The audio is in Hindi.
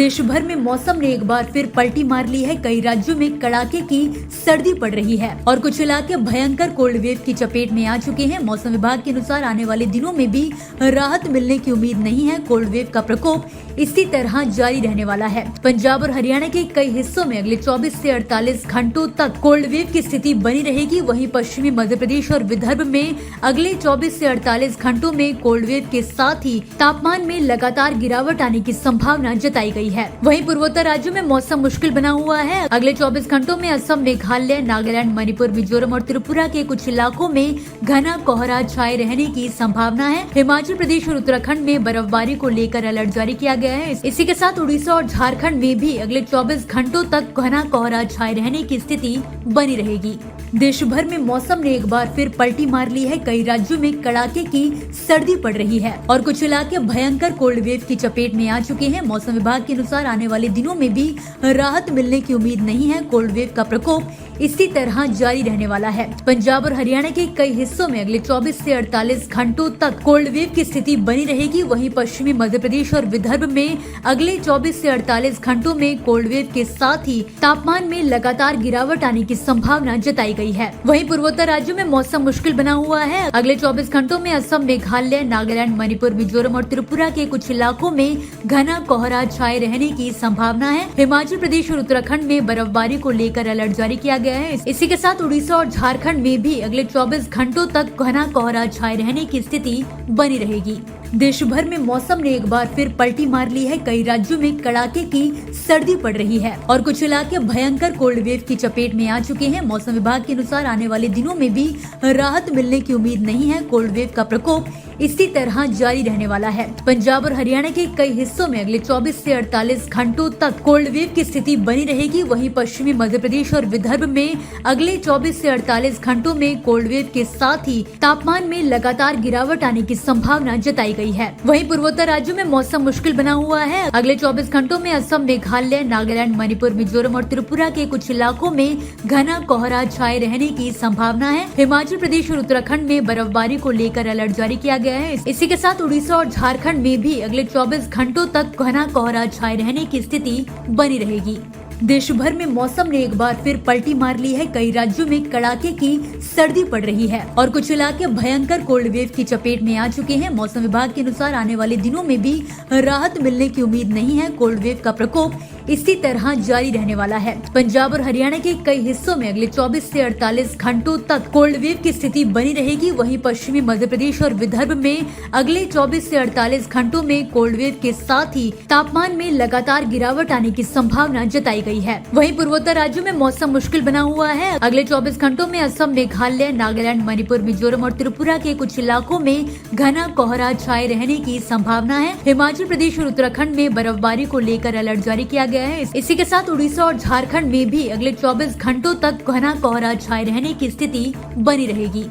देश भर में मौसम ने एक बार फिर पलटी मार ली है। कई राज्यों में कड़ाके की सर्दी पड़ रही है और कुछ इलाके भयंकर कोल्ड वेव की चपेट में आ चुके हैं। मौसम विभाग के अनुसार आने वाले दिनों में भी राहत मिलने की उम्मीद नहीं है। कोल्ड वेव का प्रकोप इसी तरह जारी रहने वाला है। पंजाब और हरियाणा के कई हिस्सों में अगले 24 से 48 घंटों तक कोल्ड वेव की स्थिति बनी रहेगी। वहीं पश्चिमी मध्य प्रदेश और विदर्भ में अगले 24 से 48 घंटों में कोल्ड वेव के साथ ही तापमान में लगातार गिरावट आने की संभावना जताई गई है। वहीं पूर्वोत्तर राज्यों में मौसम मुश्किल बना हुआ है। अगले 24 घंटों में असम, मेघालय, नागालैंड, मणिपुर, मिजोरम और त्रिपुरा के कुछ इलाकों में घना कोहरा छाए रहने की संभावना है। हिमाचल प्रदेश और उत्तराखंड में बर्फबारी को लेकर अलर्ट जारी किया गया है। इसी के साथ उड़ीसा और झारखंड में भी अगले 24 घंटों तक घना कोहरा छाए रहने की स्थिति बनी रहेगी। देश भर में मौसम ने एक बार फिर पलटी मार ली है। कई राज्यों में कड़ाके की सर्दी पड़ रही है और कुछ इलाके भयंकर कोल्ड वेव की चपेट में आ चुके हैं। मौसम विभाग के अनुसार आने वाले दिनों में भी राहत मिलने की उम्मीद नहीं है। कोल्ड वेव का प्रकोप इसी तरह जारी रहने वाला है। पंजाब और हरियाणा के कई हिस्सों में अगले 24 से 48 घंटों तक कोल्ड वेव की स्थिति बनी रहेगी। वहीं पश्चिमी मध्य प्रदेश और विदर्भ में अगले 24 से 48 घंटों में कोल्ड वेव के साथ ही तापमान में लगातार गिरावट आने की संभावना जताई गई है। वहीं पूर्वोत्तर राज्यों में मौसम मुश्किल बना हुआ है। अगले 24 घंटों में असम, मेघालय, नागालैंड, मणिपुर, मिजोरम और त्रिपुरा के कुछ इलाकों में घना कोहरा छाए रहने की संभावना है। हिमाचल प्रदेश और उत्तराखंड में बर्फबारी को लेकर अलर्ट जारी किया गया है। इसी के साथ उड़ीसा और झारखंड में भी अगले 24 घंटों तक घना कोहरा छाए रहने की स्थिति बनी रहेगी। देश भर में मौसम ने एक बार फिर पलटी मार ली है। कई राज्यों में कड़ाके की सर्दी पड़ रही है और कुछ इलाके भयंकर कोल्ड वेव की चपेट में आ चुके हैं। मौसम विभाग के अनुसार आने वाले दिनों में भी राहत मिलने की उम्मीद नहीं है। कोल्ड वेव का प्रकोप इसी तरह जारी रहने वाला है। पंजाब और हरियाणा के कई हिस्सों में अगले 24 से 48 घंटों तक कोल्ड वेव की स्थिति बनी रहेगी। वहीं पश्चिमी मध्य प्रदेश और विदर्भ में अगले 24 से 48 घंटों में कोल्ड वेव के साथ ही तापमान में लगातार गिरावट आने की संभावना जताई गई है। वहीं पूर्वोत्तर राज्यों में मौसम मुश्किल बना हुआ है। अगले 24 घंटों में असम, मेघालय, नागालैंड, मणिपुर, मिजोरम और त्रिपुरा के कुछ इलाकों में घना कोहरा छाए रहने की संभावना है। हिमाचल प्रदेश और उत्तराखंड में बर्फबारी को लेकर अलर्ट जारी किया गया है। इसी के साथ उड़ीसा और झारखंड में भी अगले 24 घंटों तक घना कोहरा छाए रहने की स्थिति बनी रहेगी। देश भर में मौसम ने एक बार फिर पलटी मार ली है। कई राज्यों में कड़ाके की सर्दी पड़ रही है और कुछ इलाके भयंकर कोल्ड वेव की चपेट में आ चुके हैं। मौसम विभाग के अनुसार आने वाले दिनों में भी राहत मिलने की उम्मीद नहीं है। कोल्ड वेव का प्रकोप इसी तरह जारी रहने वाला है। पंजाब और हरियाणा के कई हिस्सों में अगले 24 से 48 घंटों तक कोल्ड वेव की स्थिति बनी रहेगी। वहीं पश्चिमी मध्य प्रदेश और विदर्भ में अगले 24 से 48 घंटों में कोल्ड वेव के साथ ही तापमान में लगातार गिरावट आने की संभावना जताई गई है। वहीं पूर्वोत्तर राज्यों में मौसम मुश्किल बना हुआ है। अगले 24 घंटों में असम, मेघालय, नागालैंड, मणिपुर, मिजोरम और त्रिपुरा के कुछ इलाकों में घना कोहरा छाए रहने की संभावना है। हिमाचल प्रदेश और उत्तराखंड में बर्फबारी को लेकर अलर्ट जारी किया गया है। इसी के साथ उड़ीसा और झारखंड में भी अगले 24 घंटों तक घना कोहरा छाए रहने की स्थिति बनी रहेगी।